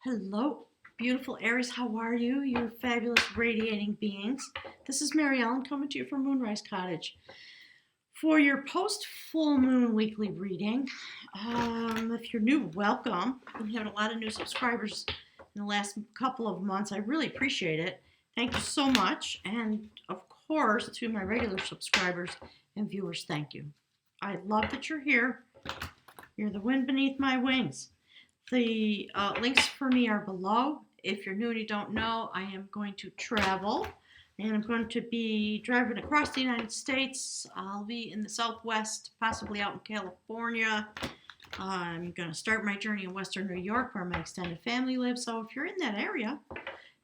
Hello, beautiful Aries. How are you? You fabulous radiating beings. This is Mary Ellen coming to you from Moonrise Cottage for your post full moon weekly reading. If you're new, welcome. I've been having a lot of new subscribers in the last couple of months. I really appreciate it. Thank you so much. And of course, to my regular subscribers and viewers, thank you. I love that you're here. You're the wind beneath my wings. The links for me are below. If you're new and you don't know, I am going to travel and I'm going to be driving across the United States. I'll be in the Southwest, possibly out in California. I'm going to start my journey in Western New York where my extended family lives. So if you're in that area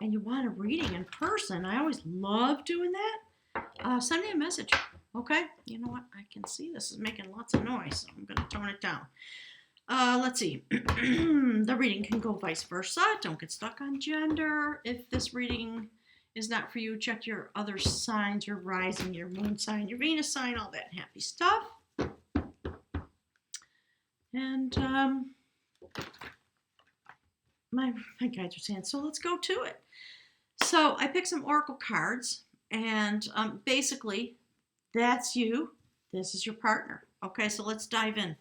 and you want a reading in person, I always love doing that. Send me a message. Okay? You know what? I can see this is making lots of noise, so I'm going to tone it down. Let's see. The reading can go vice versa. Don't get stuck on gender. If this reading is not for you, check your other signs, your rising, your moon sign, your Venus sign, all that happy stuff. And my guides are saying, so let's go to it. So I picked some oracle cards, and basically, that's you. This is your partner. Okay, so let's dive in.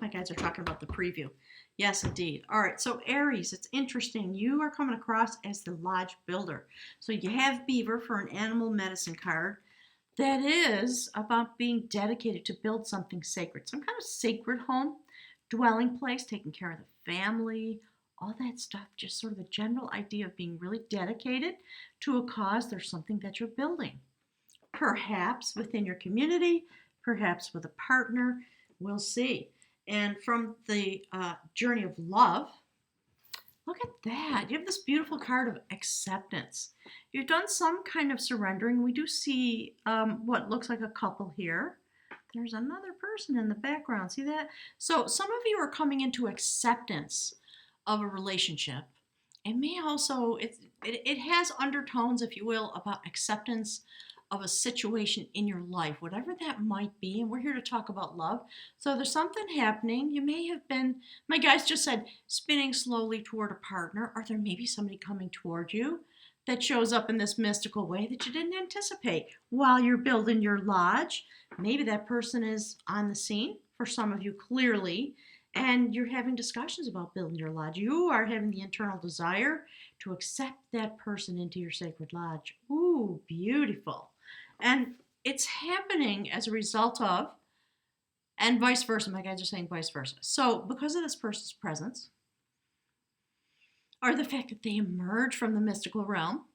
My guys are talking about the preview. Yes, indeed. All right, so Aries, it's interesting. You are coming across as the lodge builder. So you have beaver for an animal medicine card. That is about being dedicated to build something sacred, some kind of sacred home, dwelling place, taking care of the family, all that stuff. Just sort of a general idea of being really dedicated to a cause. There's something that you're building. Perhaps within your community, perhaps with a partner. We'll see. And from the journey of love, look at that. You have this beautiful card of acceptance. You've done some kind of surrendering. We do see what looks like a couple here. There's another person in the background. See that? So some of you are coming into acceptance of a relationship. It may also, it has undertones, if you will, about acceptance of a situation in your life, whatever that might be. And we're here to talk about love. So there's something happening. You may have been, my guys just said, spinning slowly toward a partner, or there may be somebody coming toward you that shows up in this mystical way that you didn't anticipate while you're building your lodge. Maybe that person is on the scene for some of you clearly, and you're having discussions about building your lodge. You are having the internal desire to accept that person into your sacred lodge. Ooh, beautiful. And it's happening as a result of, and vice versa. My guys are saying vice versa. So because of this person's presence, or the fact that they emerge from the mystical realm,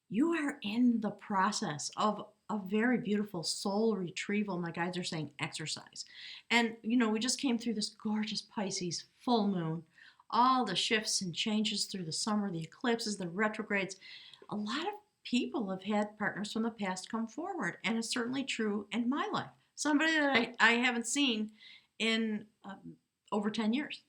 you are in the process of a very beautiful soul retrieval. My guides are saying exercise. And, you know, we just came through this gorgeous Pisces full moon, all the shifts and changes through the summer, the eclipses, the retrogrades. A lot of people have had partners from the past come forward, and it's certainly true in my life. Somebody that I haven't seen in over 10 years.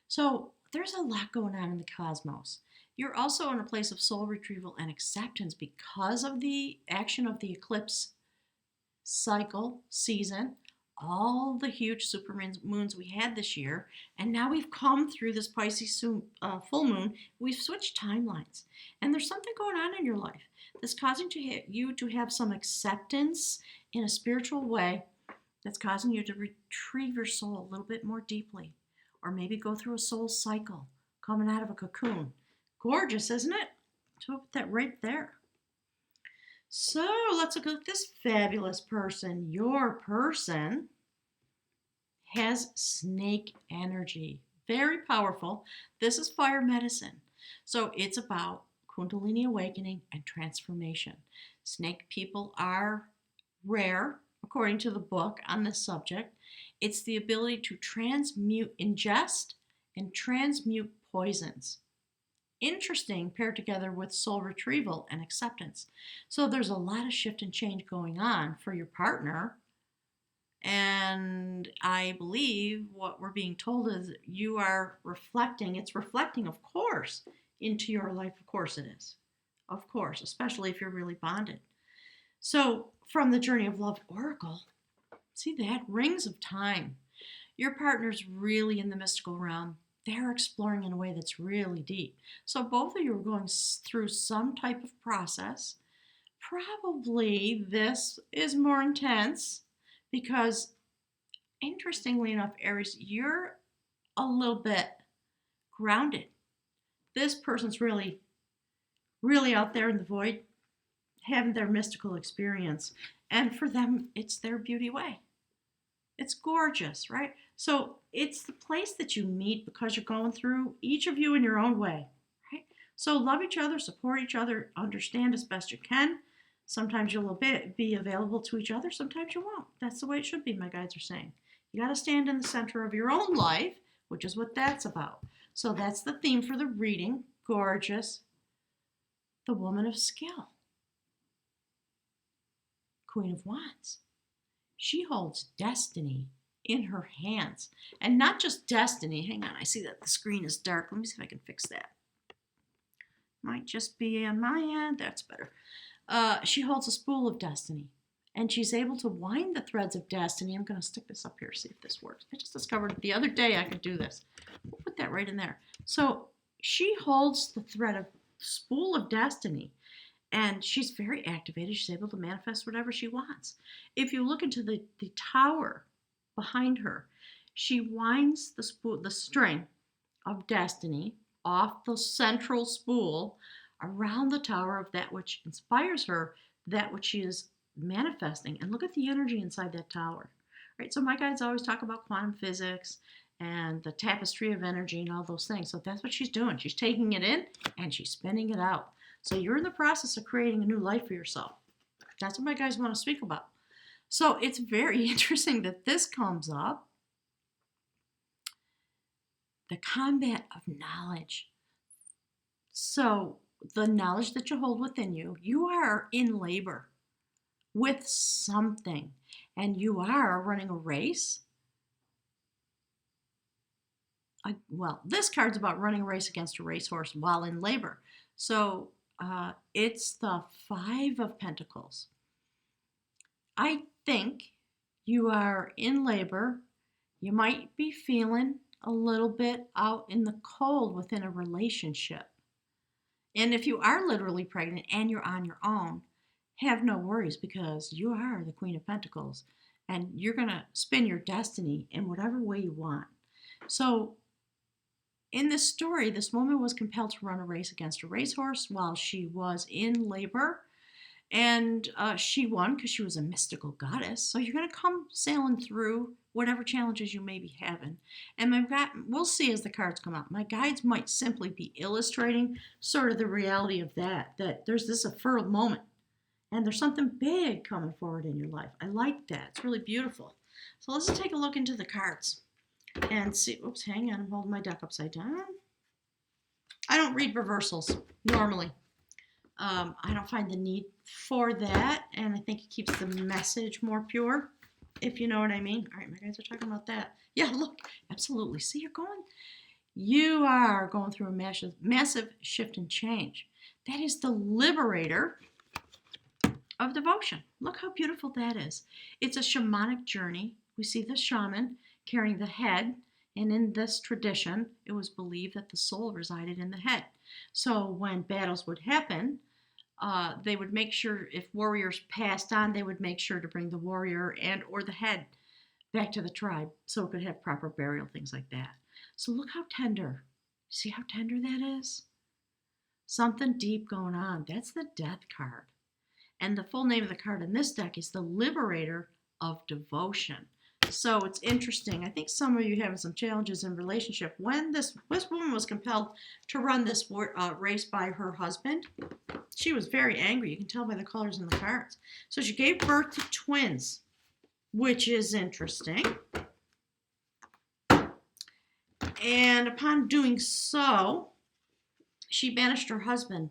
So there's a lot going on in the cosmos. You're also in a place of soul retrieval and acceptance because of the action of the eclipse cycle season, all the huge super moons we had this year, and now we've come through this Pisces full moon. We've switched timelines, and there's something going on in your life that's causing you to have some acceptance in a spiritual way that's causing you to retrieve your soul a little bit more deeply, or maybe go through a soul cycle coming out of a cocoon. Gorgeous, isn't it? So put that right there. So let's look at this fabulous person. Your person has snake energy. Very powerful. This is fire medicine. So it's about Kundalini awakening and transformation. Snake people are rare, according to the book on this subject. It's the ability to ingest and transmute poisons. Interesting, paired together with soul retrieval and acceptance. So there's a lot of shift and change going on for your partner. And I believe what we're being told is you are reflecting. It's reflecting, of course, into your life. Of course it is. Of course, especially if you're really bonded. So from the Journey of Love Oracle, see that? Rings of Time. Your partner's really in the mystical realm. They're exploring in a way that's really deep. So both of you are going through some type of process. Probably this is more intense because, interestingly enough, Aries, you're a little bit grounded. This person's really, really out there in the void, having their mystical experience. And for them, it's their beauty way. It's gorgeous, right? So it's the place that you meet because you're going through, each of you in your own way, right? So love each other, support each other, understand as best you can. Sometimes you'll be available to each other, sometimes you won't. That's the way it should be, my guides are saying. You got to stand in the center of your own life, which is what that's about. So that's the theme for the reading. Gorgeous. The woman of skill. Queen of Wands. She holds destiny in her hands. And not just destiny. Hang on, I see that the screen is dark. Let me see if I can fix that. Might just be on my end. That's better. She holds a spool of destiny. And she's able to wind the threads of destiny. I'm going to stick this up here, see if this works. I just discovered the other day I could do this. We'll put that right in there. So she holds the thread of spool of destiny. And she's very activated. She's able to manifest whatever she wants. If you look into the tower behind her, she winds the string of destiny off the central spool around the tower of that which inspires her, that which she is manifesting. And look at the energy inside that tower. Right? So my guides always talk about quantum physics and the tapestry of energy and all those things. So that's what she's doing. She's taking it in and she's spinning it out. So you're in the process of creating a new life for yourself. That's what my guys want to speak about. So it's very interesting that this comes up. The combat of knowledge. So the knowledge that you hold within you, you are in labor with something, and you are running a race. Well, this card's about running a race against a racehorse while in labor. So it's the Five of Pentacles. I think you are in labor. You might be feeling a little bit out in the cold within a relationship. And if you are literally pregnant and you're on your own, have no worries because you are the Queen of Pentacles and you're going to spin your destiny in whatever way you want. So in this story, this woman was compelled to run a race against a racehorse while she was in labor. And she won because she was a mystical goddess. So you're going to come sailing through whatever challenges you may be having. And we'll see as the cards come out. My guides might simply be illustrating sort of the reality of that there's this a fertile moment. And there's something big coming forward in your life. I like that. It's really beautiful. So let's take a look into the cards and see. Oops, hang on. I'm holding my deck upside down. I don't read reversals normally. I don't find the need for that, and I think it keeps the message more pure, if you know what I mean. All right, my guys are talking about that. Yeah, look, absolutely. See, you are going through a massive shift and change. That is the liberator of devotion. Look how beautiful that is. It's a shamanic journey. We see the shaman carrying the head, and in this tradition, it was believed that the soul resided in the head. So when battles would happen, they would make sure, if warriors passed on, they would make sure to bring the warrior and or the head back to the tribe so it could have proper burial, things like that. So look how tender. See how tender that is? Something deep going on. That's the Death card. And the full name of the card in this deck is the Liberator of Devotion. So it's interesting. I think some of you having some challenges in relationship. When this woman was compelled to run this race by her husband, she was very angry. You can tell by the colors in the cards. So she gave birth to twins, which is interesting. And upon doing so, she banished her husband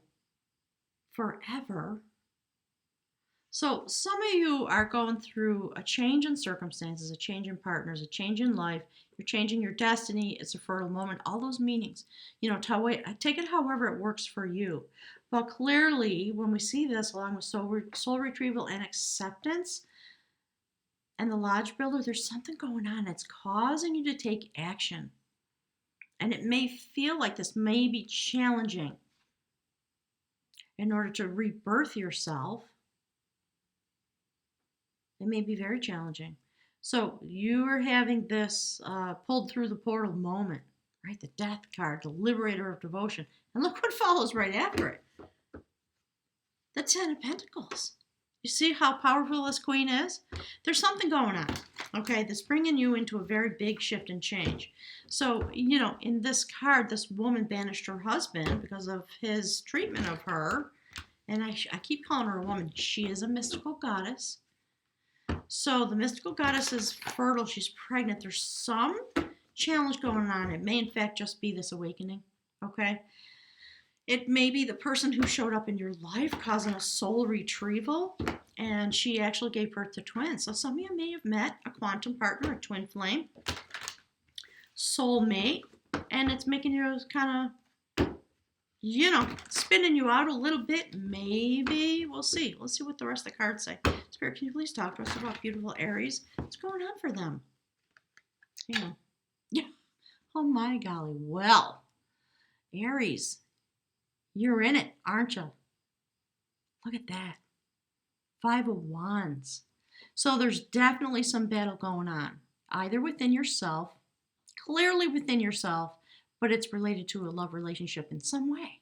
forever. So some of you are going through a change in circumstances, a change in partners, a change in life. You're changing your destiny. It's a fertile moment. All those meanings. Take it however it works for you. But clearly, when we see this along with soul retrieval and acceptance And the Lodge Builder, there's something going on that's causing you to take action. And it may feel like this may be challenging in order to rebirth yourself. It may be very challenging. So you are having this pulled through the portal moment, right? The Death card, the Liberator of Devotion. And look what follows right after it. The Ten of Pentacles. You see how powerful this queen is? There's something going on, okay, that's bringing you into a very big shift and change. So, you know, in this card, this woman banished her husband because of his treatment of her. And I keep calling her a woman. She is a mystical goddess. So the mystical goddess is fertile. She's pregnant. There's some challenge going on. It may, in fact, just be this awakening, okay? It may be the person who showed up in your life causing a soul retrieval, and she actually gave birth to twins. So some of you may have met a quantum partner, a twin flame, soulmate, and it's making you kind of, you know, spinning you out a little bit. Maybe. We'll see. Let's see what the rest of the cards say. Spirit, can you please talk to us about beautiful Aries? What's going on for them? Yeah. Oh my golly. Well, Aries, you're in it, aren't you? Look at that. 5 of Wands. So there's definitely some battle going on, either within yourself, clearly within yourself, but it's related to a love relationship in some way.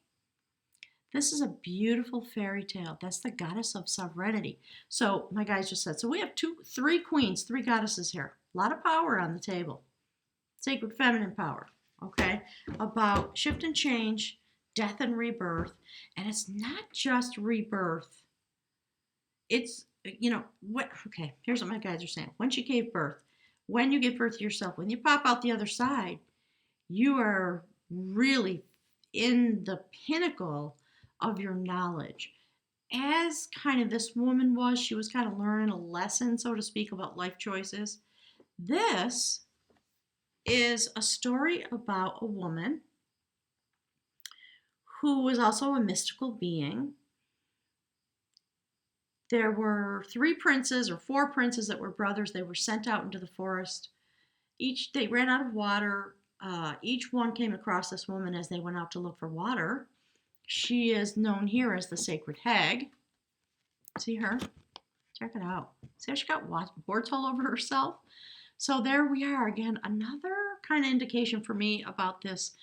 This is a beautiful fairy tale. That's the goddess of sovereignty. So my guys just said, so we have 3 queens, 3 goddesses here. A lot of power on the table. Sacred feminine power, okay? About shift and change, death and rebirth. And it's not just rebirth. It's, you know, what? Okay, here's what my guys are saying. Once you gave birth, when you give birth to yourself, when you pop out the other side, you are really in the pinnacle of your knowledge. As kind of this woman was, she was kind of learning a lesson, so to speak, about life choices. This is a story about a woman who was also a mystical being. There were 3 princes or 4 princes that were brothers. They were sent out into the forest. They ran out of water. Each one came across this woman as they went out to look for water. She is known here as the Sacred Hag. See her? Check it out. See how she got warts all over herself? So there we are again. Another kind of indication for me about this.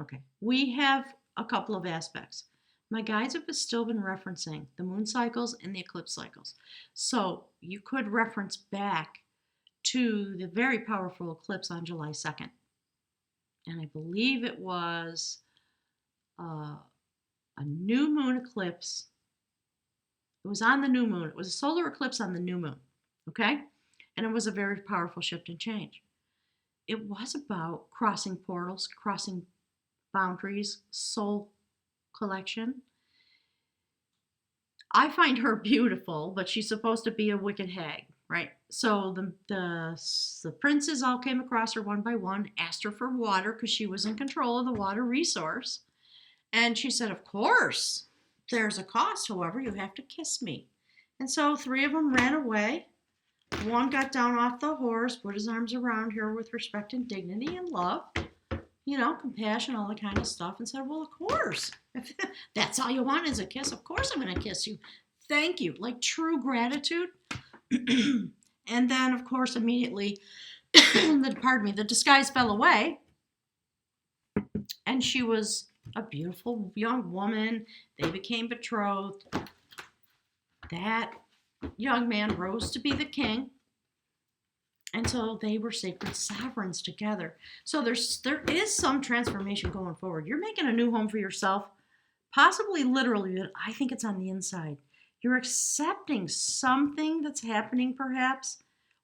Okay, we have a couple of aspects. My guides have still been referencing the moon cycles and the eclipse cycles. So you could reference back to the very powerful eclipse on July 2nd. And I believe it was a new moon eclipse. It was on the new moon. It was a solar eclipse on the new moon, okay? And it was a very powerful shift and change. It was about crossing portals, crossing boundaries, soul collection. I find her beautiful, but she's supposed to be a wicked hag, right? So the princes all came across her one by one, asked her for water because she was in control of the water resource. And she said, of course, there's a cost. However, you have to kiss me. And so 3 of them ran away. One got down off the horse, put his arms around her with respect and dignity and love, you know, compassion, all that kind of stuff, and said, well, of course, if that's all you want is a kiss, of course I'm going to kiss you. Thank you. Like true gratitude. And then, of course, immediately, the disguise fell away, and she was a beautiful young woman. They became betrothed. That young man rose to be the king. And so they were sacred sovereigns together. So there is some transformation going forward. You're making a new home for yourself, possibly literally, but I think it's on the inside. You're accepting something that's happening perhaps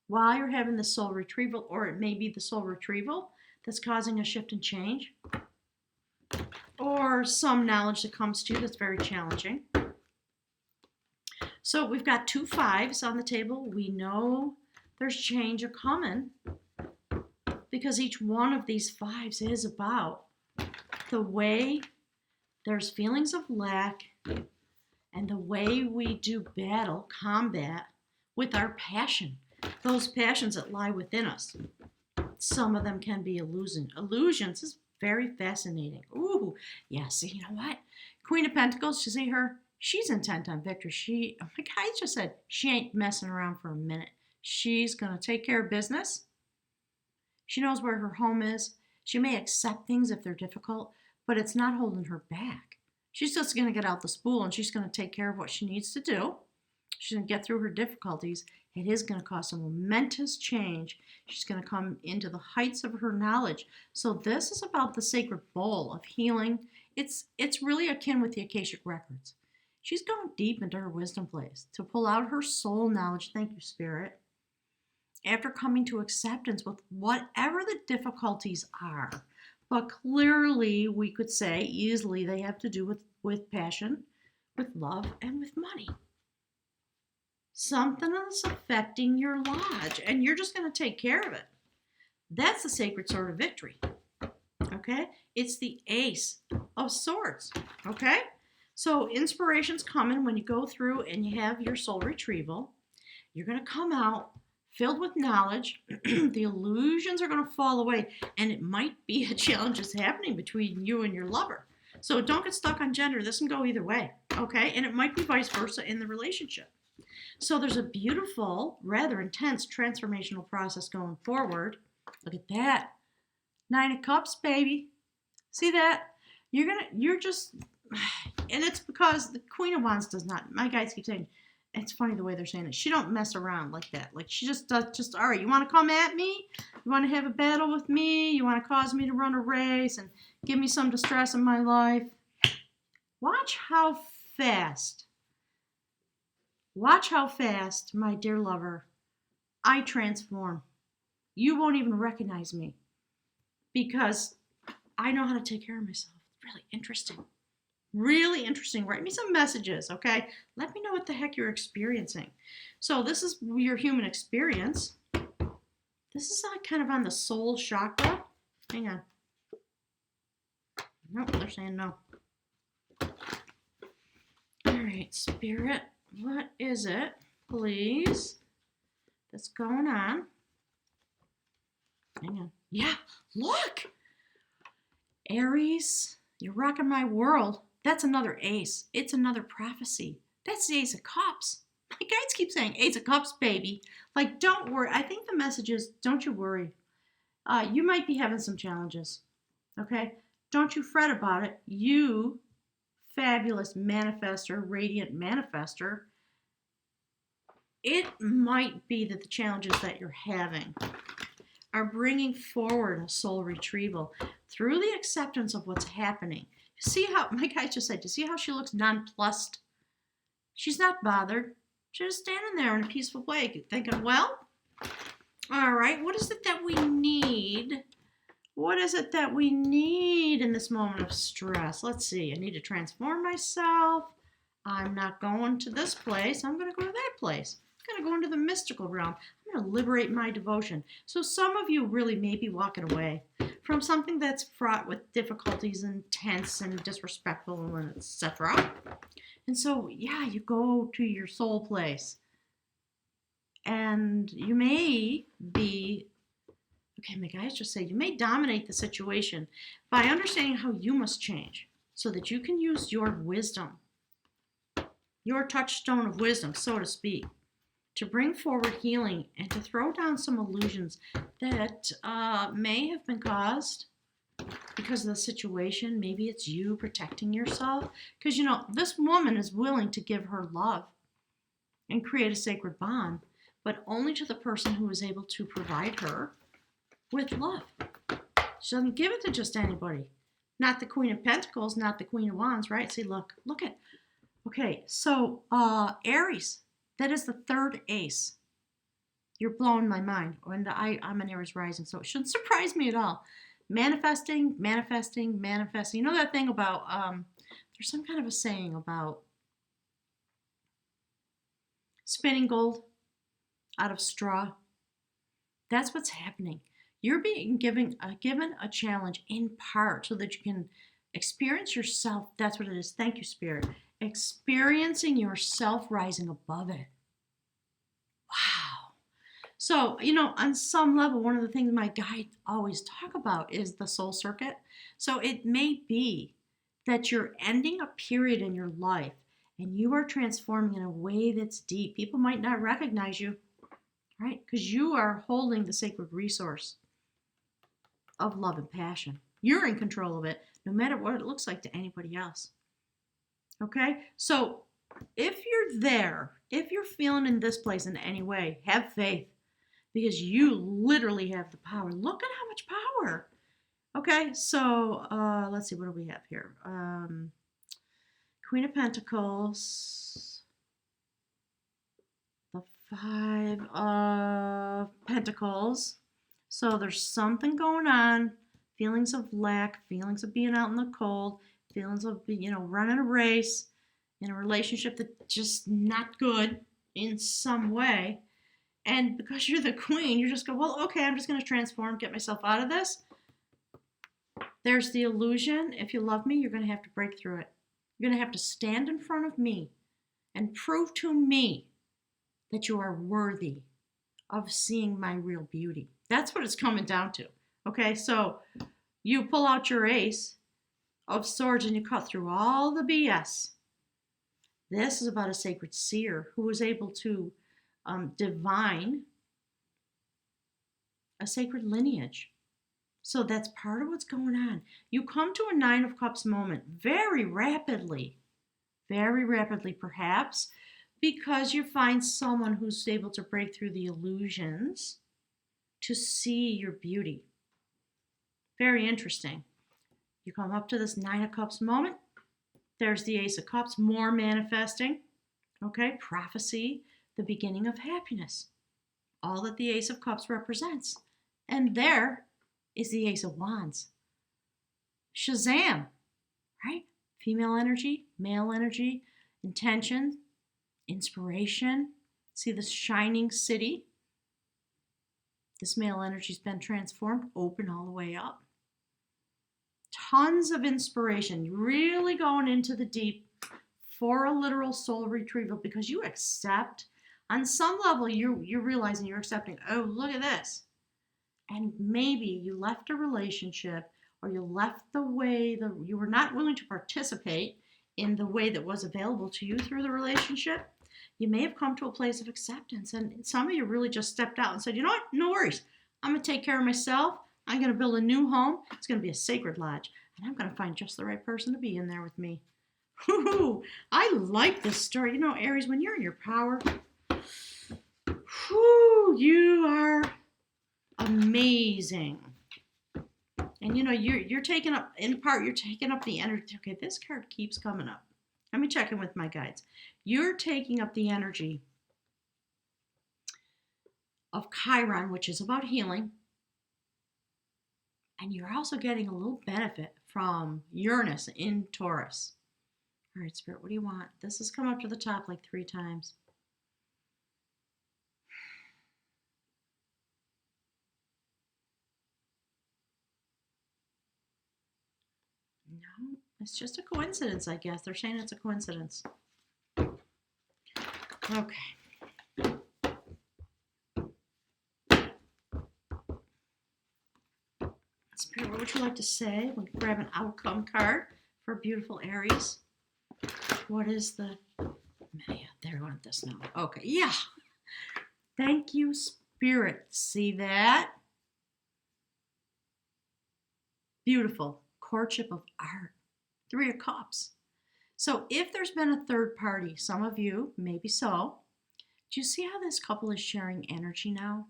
while you're having the soul retrieval, or it may be the soul retrieval that's causing a shift and change, or some knowledge that comes to you that's very challenging. So we've got 2 5s on the table. We know there's change coming because each one of these 5s is about the way there's feelings of lack and the way we do battle, combat with our passion, those passions that lie within us. Some of them can be illusions. Is very fascinating. Ooh, yeah. See, you know what? Queen of Pentacles. You see her? She's intent on victory. Like I just said, she ain't messing around for a minute. She's gonna take care of business. She knows where her home is. She may accept things if they're difficult, but it's not holding her back. She's just gonna get out the spool and she's gonna take care of what she needs to do. She's going to get through her difficulties. It is going to cause some momentous change. She's going to come into the heights of her knowledge. So this is about the sacred bowl of healing. It's really akin with the Akashic Records. She's going deep into her wisdom place to pull out her soul knowledge. Thank you, Spirit. After coming to acceptance with whatever the difficulties are. But clearly, we could say easily they have to do with passion, with love, and with money. Something is affecting your lodge, and you're just going to take care of it. That's the sacred sword of victory. Okay? It's the Ace of Swords. Okay? So inspiration's coming when you go through and you have your soul retrieval. You're going to come out filled with knowledge. The illusions are going to fall away, and it might be a challenge that's happening between you and your lover. So don't get stuck on gender. This can go either way. Okay? And it might be vice versa in the relationship. So there's a beautiful, rather intense transformational process going forward. Look at that. 9 of Cups, baby. See that? You're just, and it's because the Queen of Wands does not, my guys keep saying, it's funny the way they're saying it. She don't mess around like that. Like she just does, all right, you want to come at me? You want to have a battle with me? You want to cause me to run a race and give me some distress in my life? Watch how fast, my dear lover, I transform. You won't even recognize me because I know how to take care of myself. Really interesting. Really interesting. Write me some messages, okay? Let me know what the heck you're experiencing. So this is your human experience. This is kind of on the soul chakra. Hang on. No, they're saying no. All right, Spirit, what is it, please, that's going on? Hang on. Yeah, look. Aries, you're rocking my world. That's another ace. It's another prophecy. That's the Ace of Cups. My guides keep saying Ace of Cups, baby. Like, don't worry. I think the message is, don't you worry. You might be having some challenges, okay? Don't you fret about it. You, fabulous manifester, radiant manifester, it might be that the challenges that you're having are bringing forward a soul retrieval through the acceptance of what's happening. See how, my guy just said, you see how she looks nonplussed? She's not bothered. She's just standing there in a peaceful way, thinking, well, all right, what is it that we need? What is it that we need in this moment of stress? Let's see. I need to transform myself. I'm not going to this place. I'm going to go to that place. I'm going to go into the mystical realm. I'm going to liberate my devotion. So some of you really may be walking away from something that's fraught with difficulties and tense and disrespectful and etc. And so, yeah, you go to your soul place. And you may be, okay, my guys just say, you may dominate the situation by understanding how you must change so that you can use your wisdom, your touchstone of wisdom, so to speak, to bring forward healing and to throw down some illusions that may have been caused because of the situation. Maybe it's you protecting yourself. Because, you know, this woman is willing to give her love and create a sacred bond, but only to the person who is able to provide her with love. She doesn't give it to just anybody. Not the Queen of Pentacles, not the Queen of Wands, right? See, look at. Okay, so Aries, that is the third ace. You're blowing my mind. And I'm an Aries rising, so it shouldn't surprise me at all. Manifesting. You know that thing about, there's some kind of a saying about spinning gold out of straw. That's what's happening. You're being given a challenge in part so that you can experience yourself. That's what it is. Thank you, Spirit. experiencing yourself rising above it. Wow. So, on some level, one of the things my guides always talk about is the soul circuit. So it may be that you're ending a period in your life and you are transforming in a way that's deep. People might not recognize you, right? Because you are holding the sacred resource of love and passion. You're in control of it, no matter what it looks like to anybody else. Okay? So if you're there, if you're feeling in this place in any way, have faith, because you literally have the power. Look at how much power. Okay, so let's see, what do we have here? Queen of Pentacles, the Five of Pentacles. So there's something going on, feelings of lack, feelings of being out in the cold, feelings of, running a race in a relationship that's just not good in some way. And because you're the queen, you just go, well, okay, I'm just going to transform, get myself out of this. There's the illusion. If you love me, you're going to have to break through it. You're going to have to stand in front of me and prove to me that you are worthy of seeing my real beauty. That's what it's coming down to. Okay, so you pull out your Ace of Swords and you cut through all the BS. This is about a sacred seer who was able to divine a sacred lineage. So that's part of what's going on. You come to a Nine of Cups moment very rapidly perhaps, because you find someone who's able to break through the illusions to see your beauty. Very interesting. You come up to this Nine of Cups moment. There's the Ace of Cups, more manifesting. Okay, prophecy, the beginning of happiness. All that the Ace of Cups represents. And there is the Ace of Wands. Shazam, right? Female energy, male energy, intention, inspiration. See this shining city? This male energy's been transformed, open all the way up. Tons of inspiration, really going into the deep for a literal soul retrieval, because you accept, on some level, you're realizing you're accepting, oh, look at this. And maybe you left a relationship, or you left the way that you were not willing to participate in the way that was available to you through the relationship. You may have come to a place of acceptance, and some of you really just stepped out and said, you know what, no worries. I'm going to take care of myself. I'm going to build a new home. It's going to be a sacred lodge, and I'm going to find just the right person to be in there with me. Whoo, I like this story. Aries, when you're in your power, you are amazing. And you're taking up, in part, you're taking up the energy. Okay, this card keeps coming up. Let me check in with my guides. You're taking up the energy of Chiron, which is about healing. And you're also getting a little benefit from Uranus in Taurus. All right, Spirit, what do you want? This has come up to the top like 3 times. No, it's just a coincidence, I guess. They're saying it's a coincidence. Okay. Spirit, what would you like to say? We'll grab an outcome card for beautiful Aries. What is the... Yeah, they want this now. Okay, yeah. Thank you, Spirit. See that? Beautiful. Courtship of art. 3 of Cups. So if there's been a third party, some of you, maybe so, do you see how this couple is sharing energy now?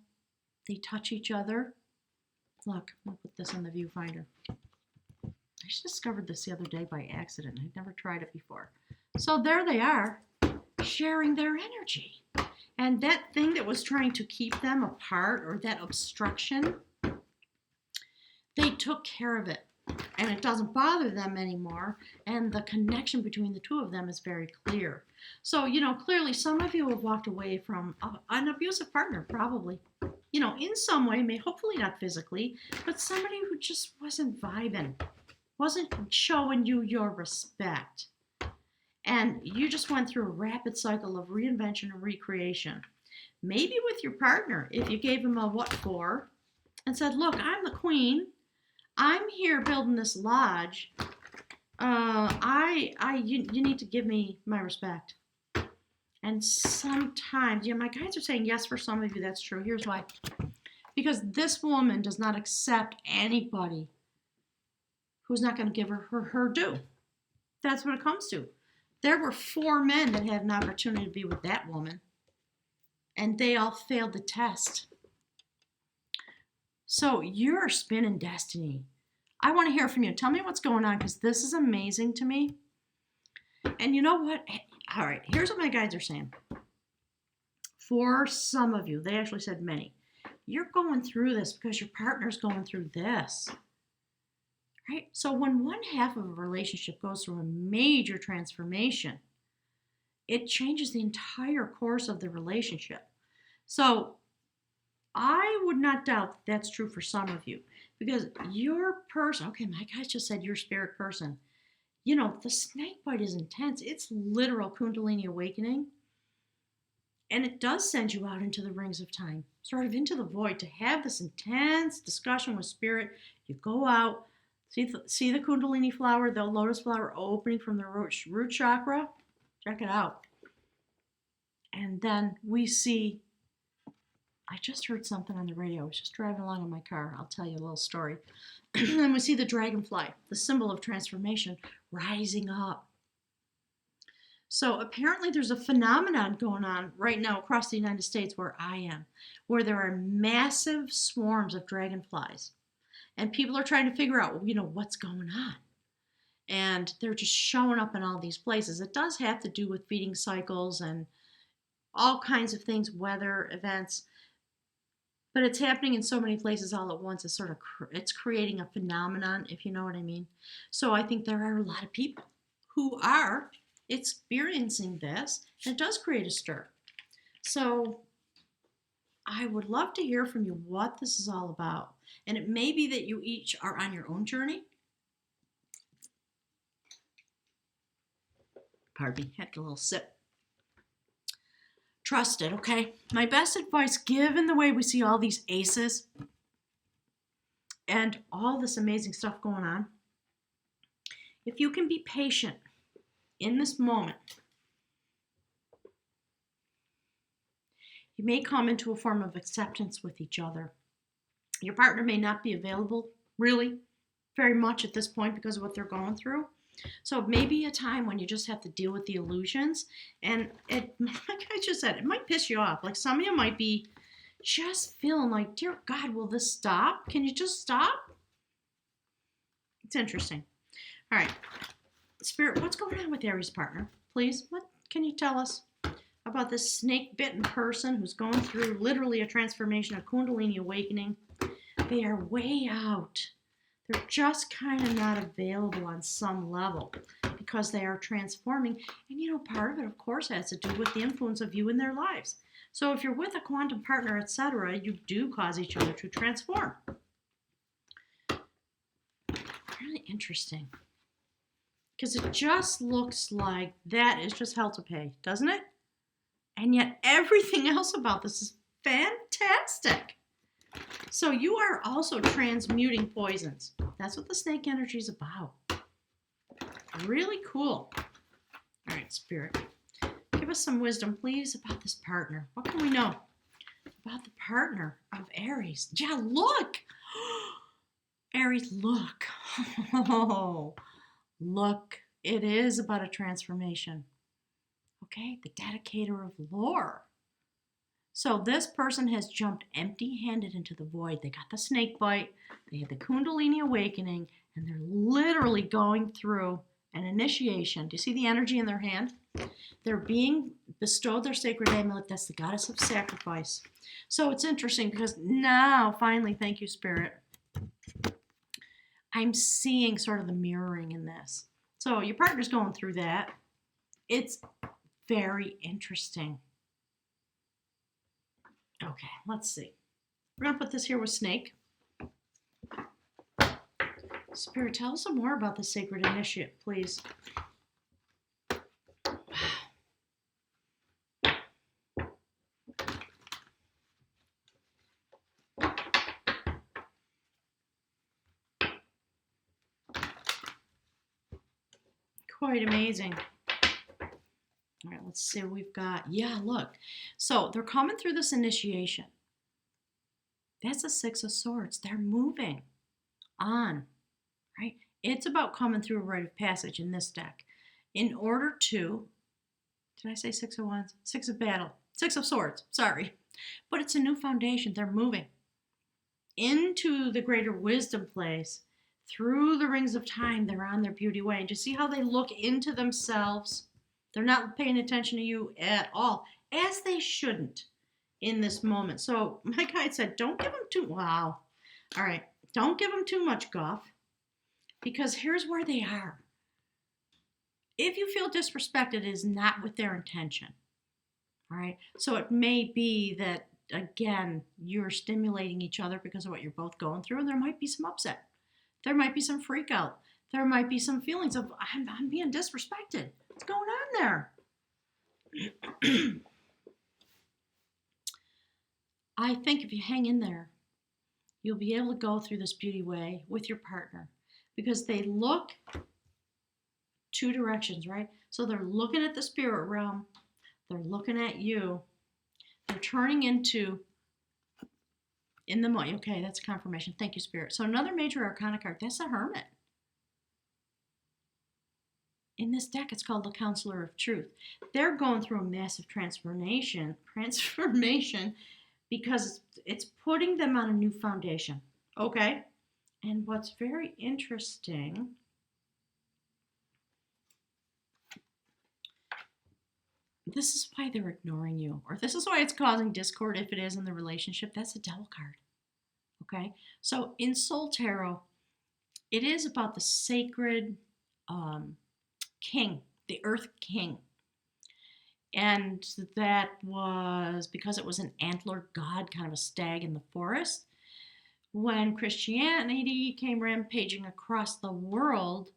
They touch each other. Look, I'll put this in the viewfinder. I just discovered this the other day by accident. I'd never tried it before. So there they are, sharing their energy. And that thing that was trying to keep them apart, or that obstruction, they took care of it. And it doesn't bother them anymore. And the connection between the two of them is very clear. So, clearly some of you have walked away from an abusive partner, probably. In some way, hopefully not physically, but somebody who just wasn't vibing, wasn't showing you your respect. And you just went through a rapid cycle of reinvention and recreation. Maybe with your partner, if you gave him a what for and said, look, I'm the queen. I'm here building this lodge. You need to give me my respect. And sometimes, my guides are saying yes for some of you. That's true. Here's why. Because this woman does not accept anybody who's not going to give her due. That's what it comes to. There were 4 men that had an opportunity to be with that woman, and they all failed the test. So you're spinning destiny. I want to hear from you. Tell me what's going on, because this is amazing to me. And you know what? All right, here's what my guides are saying. For some of you, they actually said many, you're going through this because your partner's going through this. Right? So when one half of a relationship goes through a major transformation, it changes the entire course of the relationship. So I would not doubt that's true for some of you, because your person, okay, my guys just said your spirit person. The snake bite is intense. It's literal Kundalini awakening. And it does send you out into the rings of time, sort of into the void, to have this intense discussion with spirit. You go out, see the Kundalini flower, the lotus flower opening from the root chakra. Check it out. And then we see, I just heard something on the radio. I was just driving along in my car. I'll tell you a little story. And we see the dragonfly, the symbol of transformation, rising up. So apparently there's a phenomenon going on right now across the United States where I am, where there are massive swarms of dragonflies. And people are trying to figure out, what's going on. And they're just showing up in all these places. It does have to do with feeding cycles and all kinds of things, weather events. But it's happening in so many places all at once. It's creating a phenomenon, if you know what I mean. So I think there are a lot of people who are experiencing this, and it does create a stir. So I would love to hear from you what this is all about. And it may be that you each are on your own journey. Pardon me, had a little sip. Trust it, okay? My best advice, given the way we see all these aces and all this amazing stuff going on, if you can be patient in this moment, you may come into a form of acceptance with each other. Your partner may not be available really very much at this point because of what they're going through. So it may be a time when you just have to deal with the illusions. And like I just said, it might piss you off. Like some of you might be just feeling like, dear God, will this stop? Can you just stop? It's interesting. All right. Spirit, what's going on with Aries' partner? Please, what can you tell us about this snake-bitten person who's going through literally a transformation, a Kundalini awakening? They are way out. They're just kind of not available on some level because they are transforming. And part of it, of course, has to do with the influence of you in their lives. So if you're with a quantum partner, etc., you do cause each other to transform. Really interesting. Because it just looks like that is just hell to pay, doesn't it? And yet everything else about this is fantastic. So you are also transmuting poisons. That's what the snake energy is about. Really cool. All right, Spirit. Give us some wisdom, please, about this partner. What can we know about the partner of Aries? Yeah, look. Aries, look. Oh, look. It is about a transformation. Okay, the dedicator of lore. So this person has jumped empty-handed into the void. They got the snake bite, they had the Kundalini awakening, and they're literally going through an initiation. Do you see the energy in their hand? They're being bestowed their sacred amulet. That's the goddess of sacrifice. So it's interesting because now, finally, thank you, Spirit, I'm seeing sort of the mirroring in this. So your partner's going through that. It's very interesting. Okay, let's see. We're going to put this here with snake. Spirit, tell us some more about the sacred initiate, please. quite amazing. All right, let's see what we've got. Yeah, look. So they're coming through this initiation. That's a Six of Swords. They're moving on, right? It's about coming through a rite of passage in this deck. In order to, did I say Six of Wands? Six of Battle. Six of Swords, sorry. But it's a new foundation. They're moving into the greater wisdom place. Through the rings of time, they're on their beauty way. And you see how they look into themselves? They're not paying attention to you at all, as they shouldn't in this moment. So my guide said, don't give them too, wow. All right, don't give them too much guff, because here's where they are. If you feel disrespected, it is not with their intention. All right, so it may be that, again, you're stimulating each other because of what you're both going through, and there might be some upset. There might be some freak out. There might be some feelings of, I'm being disrespected. What's going on there? I think if you hang in there, you'll be able to go through this beauty way with your partner, because they look two directions, right? So they're looking at the spirit realm. They're looking at you. They're turning into, in the moment. Okay, that's confirmation. Thank you, Spirit. So another major arcana card, that's a Hermit. In this deck, it's called the Counselor of Truth. They're going through a massive transformation because it's putting them on a new foundation. Okay? And what's very interesting, this is why they're ignoring you, or this is why it's causing discord if it is in the relationship. That's a Devil card. Okay? So in Soul Tarot, it is about the sacred king, the Earth King. And that was because it was an antlered god, kind of a stag in the forest. When Christianity came rampaging across the world,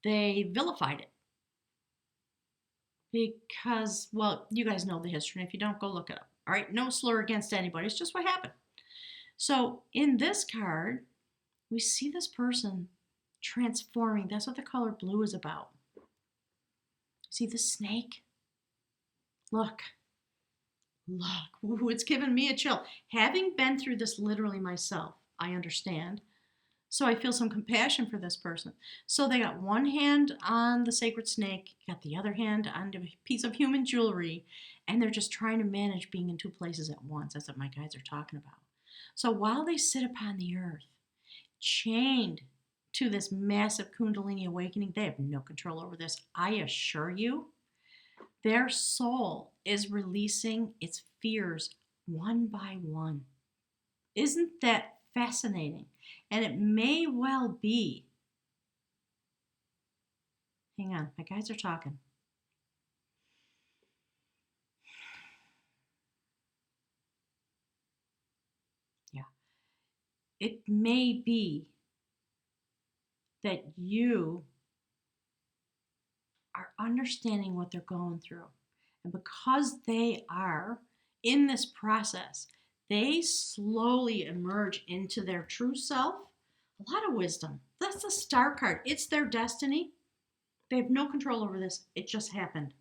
they vilified it. Because, well, you guys know the history, and if you don't, go look it up. All right, no slur against anybody, it's just what happened. So in this card, we see this person transforming. That's what the color blue is about. See the snake? Look. Ooh, it's giving me a chill. Having been through this literally myself, I understand. So I feel some compassion for this person. So they got one hand on the sacred snake, got the other hand on a piece of human jewelry, and they're just trying to manage being in two places at once. That's what my guides are talking about. So while they sit upon the earth, chained to this massive Kundalini awakening, they have no control over this. I assure you, their soul is releasing its fears one by one. Isn't that fascinating? And it may well be, hang on, my guides are talking. Yeah. It may be that you are understanding what they're going through. And because they are in this process, they slowly emerge into their true self. A lot of wisdom. That's the Star card. It's their destiny. They have no control over this. It just happened.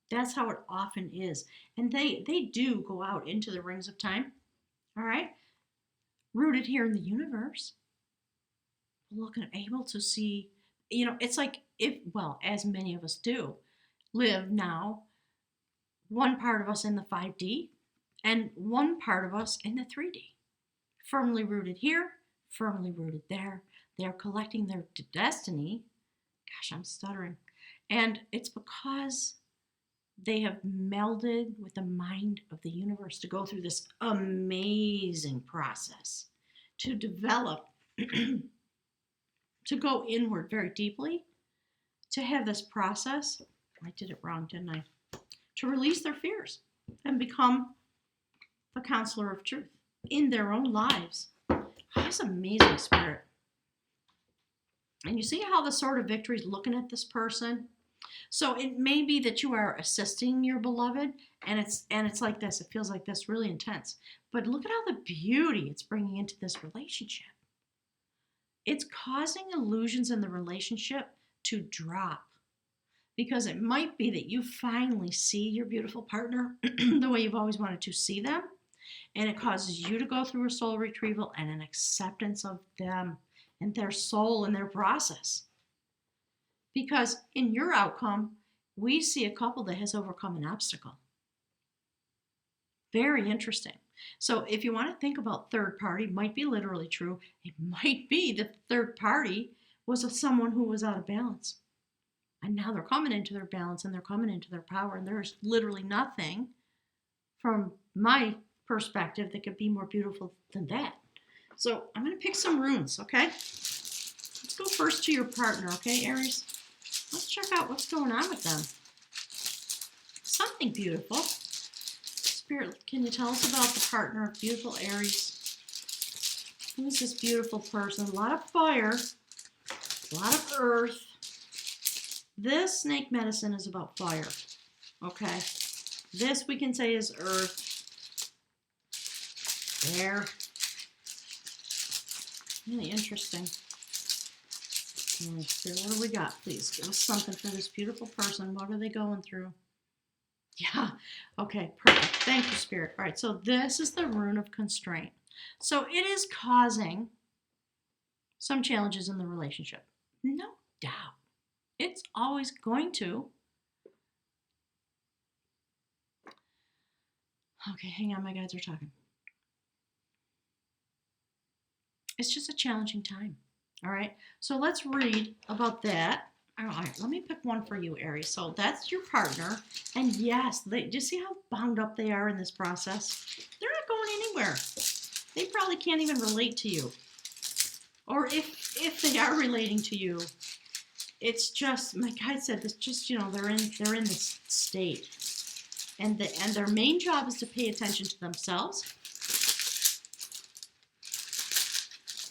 That's how it often is. And they do go out into the rings of time. All right? Rooted here in the universe. Looking, able to see, it's like as many of us do, live now, one part of us in the 5D and one part of us in the 3D. Firmly rooted here, firmly rooted there. They're collecting their destiny. Gosh, I'm stuttering. And it's because they have melded with the mind of the universe to go through this amazing process to develop, to go inward very deeply, to have this process. I did it wrong, didn't I? To release their fears and become the counselor of truth in their own lives. That's amazing, Spirit. And you see how the Sword of Victory is looking at this person? So it may be that you are assisting your beloved, and it's like this. It feels like this, really intense. But look at all the beauty it's bringing into this relationship. It's causing illusions in the relationship to drop. because it might be that you finally see your beautiful partner the way you've always wanted to see them, and it causes you to go through a soul retrieval and an acceptance of them and their soul and their process. Because in your outcome, we see a couple that has overcome an obstacle. Very interesting. So if you want to think about third party, might be literally true. It might be that the third party was someone who was out of balance. And now they're coming into their balance and they're coming into their power. And there's literally nothing from my perspective that could be more beautiful than that. So I'm going to pick some runes, okay? Let's go first to your partner, okay, Aries? Let's check out what's going on with them. Something beautiful. Spirit, can you tell us about the partner of beautiful Aries? Who is this beautiful person? A lot of fire, a lot of earth. This snake medicine is about fire, okay? This we can say is earth. There. Really interesting. Spirit, what do we got? Please give us something for this beautiful person. What are they going through? Yeah. Okay, perfect. Thank you, Spirit. All right, so this is the rune of constraint. So it is causing some challenges in the relationship. No doubt. It's always going to. Okay, hang on. My guides are talking. It's just a challenging time. All right, so let's read about that. All right, let me pick one for you, Aries. So that's your partner. And yes, do you see how bound up they are in this process? They're not going anywhere. They probably can't even relate to you. Or if they are relating to you, it's just, my guide said this, just, they're in this state. And their main job is to pay attention to themselves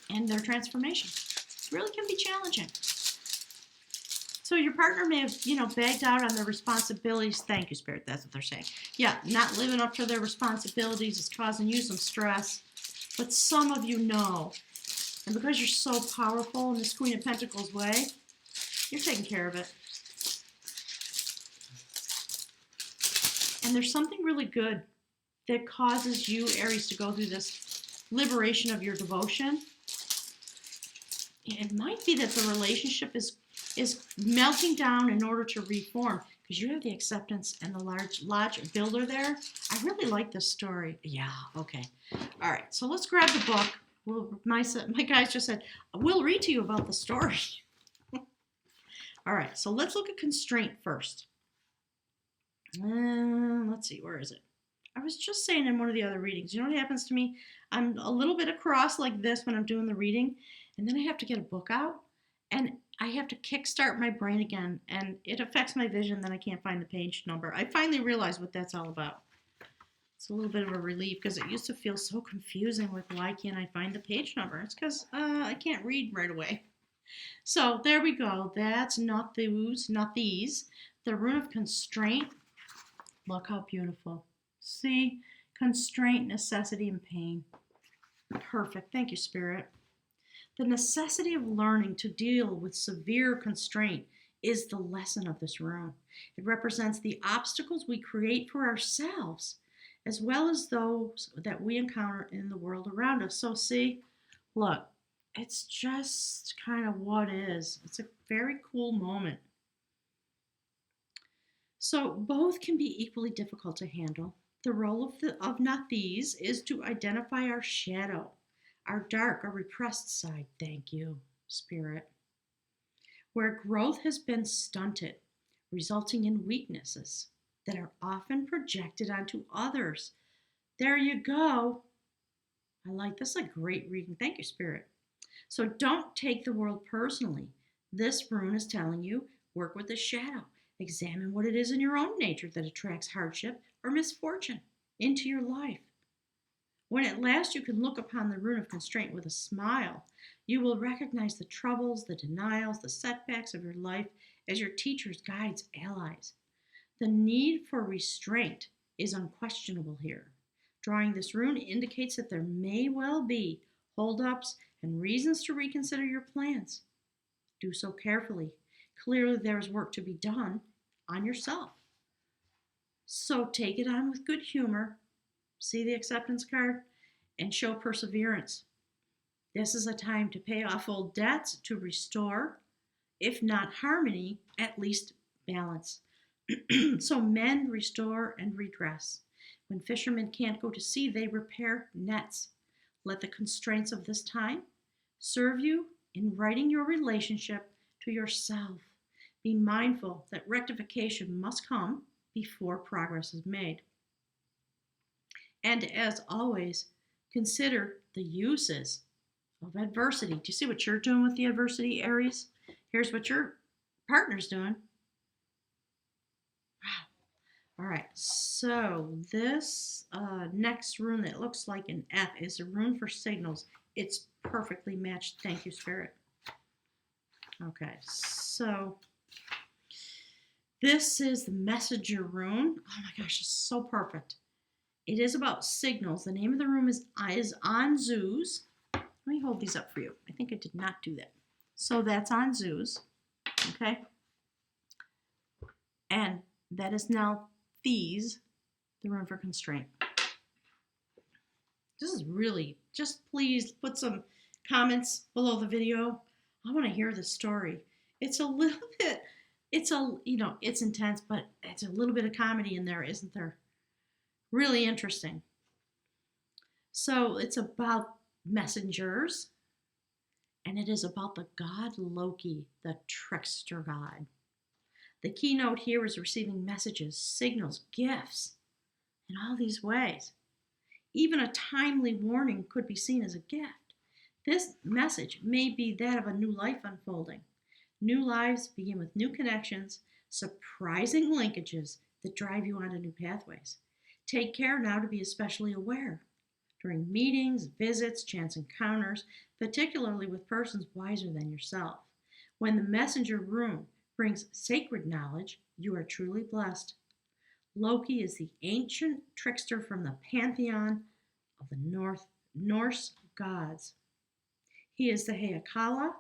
and their transformation. Really can be challenging. So your partner may have, bagged out on their responsibilities. Thank you, Spirit. That's what they're saying. Yeah, not living up to their responsibilities is causing you some stress. But some of you know. And because you're so powerful in this Queen of Pentacles way, you're taking care of it. And there's something really good that causes you, Aries, to go through this liberation of your devotion. It might be that the relationship is melting down in order to reform, because you have the acceptance and the large builder there. I really like this story. Yeah, okay. All right, so let's grab the book. My guys just said, we'll read to you about the story. All right, so let's look at constraint first. Let's see, where is it? I was just saying in one of the other readings, you know what happens to me? I'm a little bit across like this when I'm doing the reading, and then I have to get a book out, and I have to kickstart my brain again, and it affects my vision, then I can't find the page number. I finally realized what that's all about. It's a little bit of a relief, because it used to feel so confusing with why can't I find the page number? It's because I can't read right away. So there we go. That's not those, not these. The rune of constraint. Look how beautiful. See? Constraint, necessity, and pain. Perfect. Thank you, Spirit. The necessity of learning to deal with severe constraint is the lesson of this rune. It represents the obstacles we create for ourselves, as well as those that we encounter in the world around us. So see, look, it's just kind of what is. It's a very cool moment. So both can be equally difficult to handle. The role of not these is to identify our shadow, our dark, our repressed side. Thank you, Spirit. Where growth has been stunted, resulting in weaknesses that are often projected onto others. There you go. I like this. Is a great reading. Thank you, Spirit. So don't take the world personally. This rune is telling you, work with the shadow. Examine what it is in your own nature that attracts hardship or misfortune into your life. When at last you can look upon the rune of constraint with a smile, you will recognize the troubles, the denials, the setbacks of your life as your teachers, guides, allies. The need for restraint is unquestionable here. Drawing this rune indicates that there may well be holdups and reasons to reconsider your plans. Do so carefully. Clearly there is work to be done on yourself. So take it on with good humor, see the acceptance card, and show perseverance. This is a time to pay off old debts, to restore, if not harmony, at least balance. So mend, restore, and redress. When fishermen can't go to sea, they repair nets. Let the constraints of this time serve you in righting your relationship to yourself. Be mindful that rectification must come before progress is made. And as always, consider the uses of adversity. Do you see what you're doing with the adversity, Aries? Here's what your partner's doing. Wow. All right, so this next rune that looks like an F is a rune for signals. It's perfectly matched. Thank you, Spirit. Okay, so this is the messenger rune. Oh my gosh, it's so perfect. It is about signals. The name of the rune is on Zeus. Let me hold these up for you. I think I did not do that. So that's on Zeus. Okay. And that is now These, the rune for constraint. This is really, just please put some comments below the video. I want to hear the story. It's a little bit, it's intense, but it's a little bit of comedy in there, isn't there? Really interesting. So it's about messengers, and it is about the god Loki, the trickster god. The keynote here is receiving messages, signals, gifts in all these ways. Even a timely warning could be seen as a gift. This message may be that of a new life unfolding. New lives begin with new connections, surprising linkages that drive you onto new pathways. Take care now to be especially aware during meetings, visits, chance encounters, particularly with persons wiser than yourself. When the messenger rune brings sacred knowledge, you are truly blessed. Loki is the ancient trickster from the pantheon of the Norse gods. He is the Heakala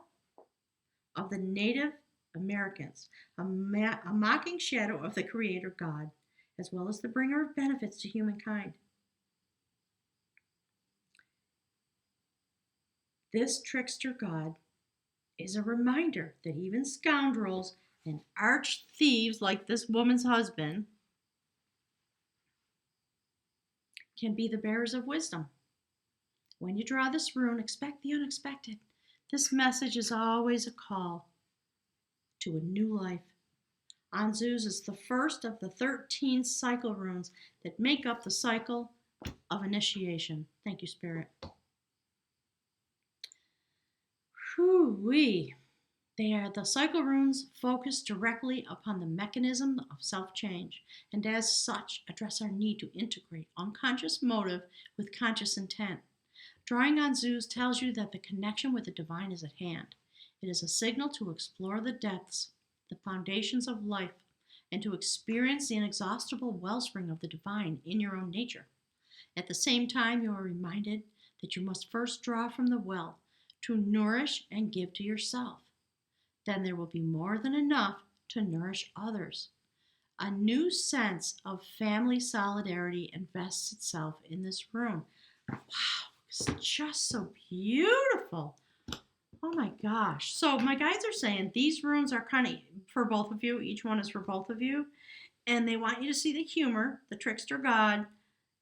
of the Native Americans, a mocking shadow of the creator god, as well as the bringer of benefits to humankind. This trickster god is a reminder that even scoundrels and arch thieves like this woman's husband can be the bearers of wisdom. When you draw this rune, expect the unexpected. This message is always a call to a new life. Anzuz is the first of the 13 cycle runes that make up the cycle of initiation. Thank you, Spirit. Whoo-wee. They are the cycle runes focused directly upon the mechanism of self-change, and as such address our need to integrate unconscious motive with conscious intent. Drawing on Zeus tells you that the connection with the divine is at hand. It is a signal to explore the depths, the foundations of life, and to experience the inexhaustible wellspring of the divine in your own nature. At the same time, you are reminded that you must first draw from the well to nourish and give to yourself. Then there will be more than enough to nourish others. A new sense of family solidarity invests itself in this room. Wow, it's just so beautiful. Oh my gosh. So my guides are saying these runes are kind of for both of you. Each one is for both of you. And they want you to see the humor, the trickster god.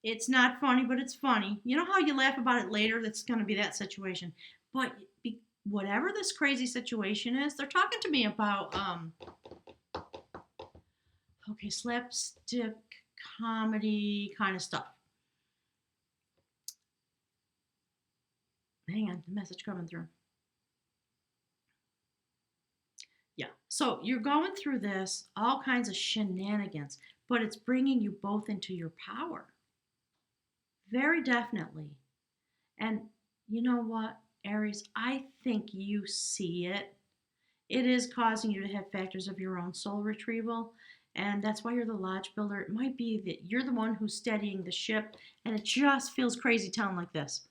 It's not funny, but it's funny. You know how you laugh about it later? That's going to be that situation. But whatever this crazy situation is, they're talking to me about, slapstick comedy kind of stuff. Hang on, the message coming through. Yeah, so you're going through this, all kinds of shenanigans, but it's bringing you both into your power. Very definitely. And you know what, Aries, I think you see it. It is causing you to have factors of your own soul retrieval, and that's why you're the lodge builder. It might be that you're the one who's steadying the ship, and it just feels crazy town like this.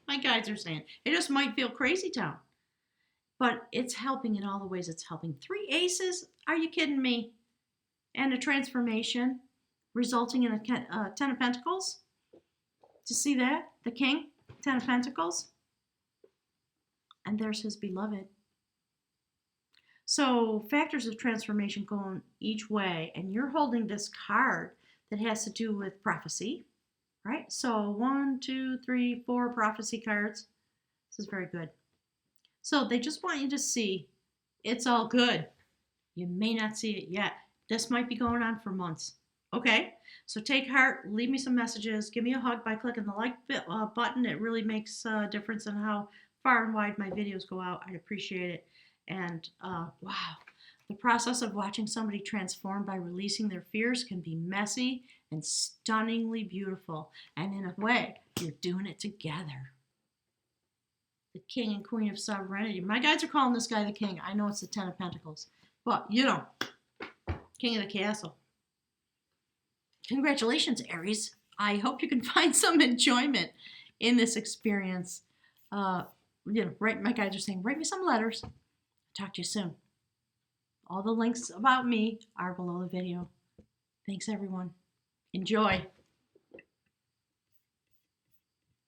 My guides are saying it just might feel crazy town, but it's helping in all the ways it's helping. 3 aces? Are you kidding me? and a transformation resulting in a Ten of Pentacles. Do you see that? The King, Ten of Pentacles. And there's his beloved. So factors of transformation going each way, and you're holding this card that has to do with prophecy, right? So 1, 2, 3, 4 prophecy cards. This is very good. So they just want you to see it's all good. You may not see it yet. This might be going on for months. Okay, so take heart, leave me some messages, give me a hug by clicking the like button. It really makes a difference in how far and wide my videos go out. I'd appreciate it. And wow, the process of watching somebody transform by releasing their fears can be messy and stunningly beautiful. And in a way, you're doing it together. The King and Queen of Sovereignty. My guides are calling this guy the King. I know it's the Ten of Pentacles. But, you know, King of the Castle. Congratulations, Aries. I hope you can find some enjoyment in this experience. My guides are saying, write me some letters. Talk to you soon. All the links about me are below the video. Thanks, everyone. Enjoy.